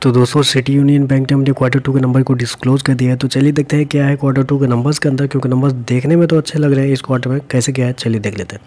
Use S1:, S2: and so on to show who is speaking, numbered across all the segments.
S1: तो दोस्तों city union bank ने अपने Q2 के नंबर को डिस्क्लोज कर दिया है। तो चलिए देखते हैं क्या है Q2 के नंबर्स के अंदर, क्योंकि नंबर्स देखने में तो अच्छे लग रहे हैं। इस क्वार्टर में कैसे क्या है चलिए देख लेते हैं।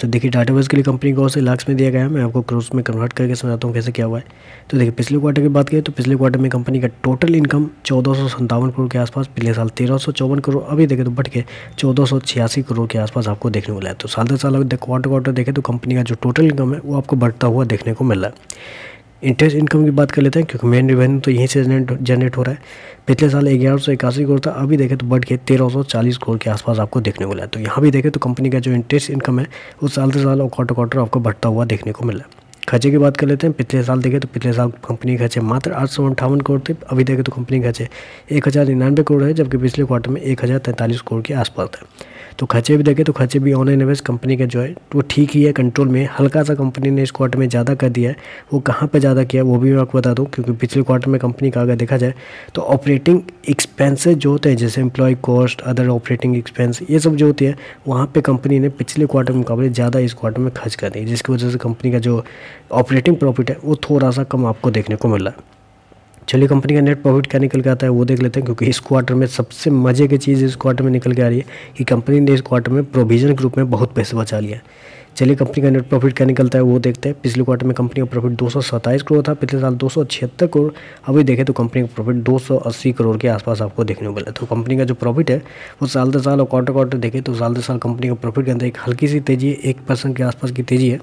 S1: तो देखिए डाटाबेस के लिए कंपनी को से लाख्स में दिया गया है। मैं आपको क्रोर्स में कन्वर्ट करके समझाता हूँ कैसे क्या हुआ है। तो देखिए पिछले क्वार्टर की बात करें तो पिछले क्वार्टर में कंपनी का टोटल इनकम 1457 करोड़ के आसपास, पिछले साल 1354 करोड़, अभी देखें तो बढ़ के 1486 करोड़ के आसपास आपको देखने को मिला है। तो साल दर साल अगर क्वार्टर देखें तो कंपनी का जो टोटल इनकम है वो आपको बढ़ता हुआ देखने को मिल रहा है। इंटरेस्ट इनकम की बात कर लेते हैं, क्योंकि मेन रेवेन्यू तो यहीं से जनरेट हो रहा है। पिछले साल 1181 करोड़ था, अभी देखें तो बढ़ के 1340 करोड़ के आसपास आपको देखने को मिला है। तो यहाँ भी देखें तो कंपनी का जो इंटरेस्ट इनकम है वो साल से साल और क्वार्टर आपको बढ़ता हुआ देखने को मिला है। खर्चे की बात कर लेते हैं। पिछले साल देखें तो पिछले साल कंपनी के खर्चे मात्र 858 करोड़ थे, अभी देखें तो कंपनी के खर्चे 1099 करोड़ है, जबकि पिछले क्वार्टर में 1043 करोड़ के आसपास था। तो खर्चे भी देखें तो खर्चे भी ऑन एन एवरेज कंपनी का जो है वो ठीक ही है, कंट्रोल में। हल्का सा कंपनी ने इस क्वार्टर में ज़्यादा कर दिया है। वो कहाँ पे ज़्यादा किया वो भी मैं आपको बता दूं, क्योंकि पिछले क्वार्टर में कंपनी का अगर देखा जाए तो ऑपरेटिंग एक्सपेंसेस जो होते हैं, जैसे employ cost, other operating expense, ये सब जो होती है वहाँ पर कंपनी ने पिछले क्वार्टर के मुकाबले ज़्यादा इस क्वार्टर में खर्च कर दी, जिसकी वजह से कंपनी का जो ऑपरेटिंग प्रॉफिट है वो थोड़ा सा कम आपको देखने को मिल रहा है। चलिए कंपनी का नेट प्रॉफिट क्या निकल के आता है वो देख लेते हैं, क्योंकि इस क्वार्टर में सबसे मजे की चीज़ इस क्वार्टर में निकल के आ रही है कि कंपनी ने इस क्वार्टर में प्रोविजन ग्रुप में बहुत पैसे बचा लिया। चलिए कंपनी का नेट प्रॉफिट क्या निकलता है वो देखते हैं। पिछले क्वार्टर में कंपनी का प्रॉफिट 227 करोड़ था, पिछले साल 276 करोड़, अभी देखें तो कंपनी का प्रॉफिट 280 करोड़ के आसपास आपको देखने को मिला। तो कंपनी का जो प्रॉफिट है वो साल दर साल और क्वार्टर देखें तो साल दर साल कंपनी का प्रॉफिट के अंदर एक हल्की सी तेज़ी है, 1% के आसपास की तेज़ी है।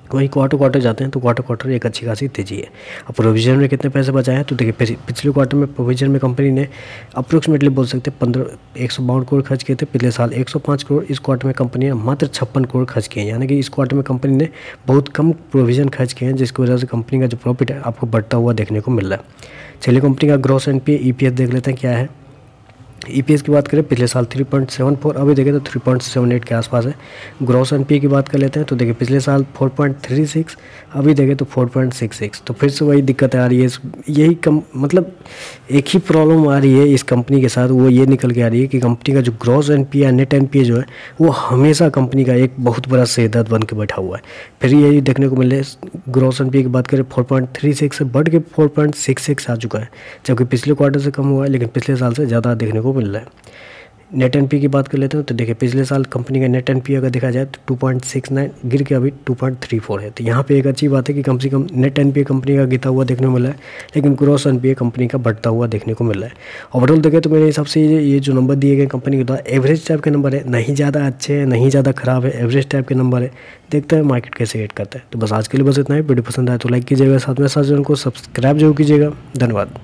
S1: वहीं क्वार्टर जाते हैं तो क्वार्टर एक अच्छी खासी तेजी है। अब प्रोविजन में कितने पैसे बचाए हैं तो देखिए पिछले क्वार्टर में प्रोविजन में कंपनी ने अप्रोक्सीमेटली बोल सकते हैं 152 करोड़ खर्च किए थे, पिछले साल 105 करोड़, इस क्वार्टर में कंपनी ने मात्र 56 करोड़ खर्च किए हैं। यानी कि इस क्वार्टर में कंपनी ने बहुत कम प्रोविजन खर्च किए हैं, जिसकी वजह से कंपनी का जो प्रॉफिट है आपको बढ़ता हुआ देखने को मिल रहा है। चलिए कंपनी का ग्रॉस एनपीए ईपीएस देख लेते हैं क्या है। ईपीएस की बात करें पिछले साल 3.74, अभी देखें तो 3.78 के आसपास है। ग्रॉस एनपीए की बात कर लेते हैं तो देखिए पिछले साल 4.36, अभी देखें तो 4.66। तो फिर से वही दिक्कत आ रही है, यही कम मतलब एक ही प्रॉब्लम आ रही है इस कंपनी के साथ, वो ये निकल के आ रही है कि कंपनी का जो ग्रॉस एनपीए या नेट एनपीए जो है वो हमेशा कंपनी का एक बहुत बड़ा सिरदर्द बन के बैठा हुआ है। फिर यही देखने को मिल रहा है। ग्रॉस एनपीए की बात करें 4.36 से बढ़ के 4.66 आ चुका है, जबकि पिछले क्वार्टर से कम हुआ है, लेकिन पिछले साल से ज़्यादा देखने को मिल रहा है। नेट एनपीए की बात कर लेते हैं तो देखिए पिछले साल कंपनी का नेट एनपीए अगर देखा जाए तो 2.69 गिर के अभी 2.34 है। तो यहाँ पे एक अच्छी बात है कि कम से कम नेट एनपीए कंपनी का गिरता हुआ देखने को मिला है, लेकिन ग्रॉस एनपीए कंपनी का बढ़ता हुआ देखने को मिल रहा है। ओवरऑल देखें तो मेरे हिसाब से ये जो नंबर दिए गए कंपनी के द्वारा एवरेज टाइप के नंबर है, नहीं ज़्यादा अच्छे हैं नहीं ज़्यादा ख़राब है, एवरेज टाइप के नंबर है। देखते हैं मार्केट कैसे रेट करता है। तो बस आज के लिए बस इतना ही। वीडियो पसंद आए तो लाइक कीजिएगा, साथ में साथ चैनल को सब्सक्राइब जरूर कीजिएगा। धन्यवाद।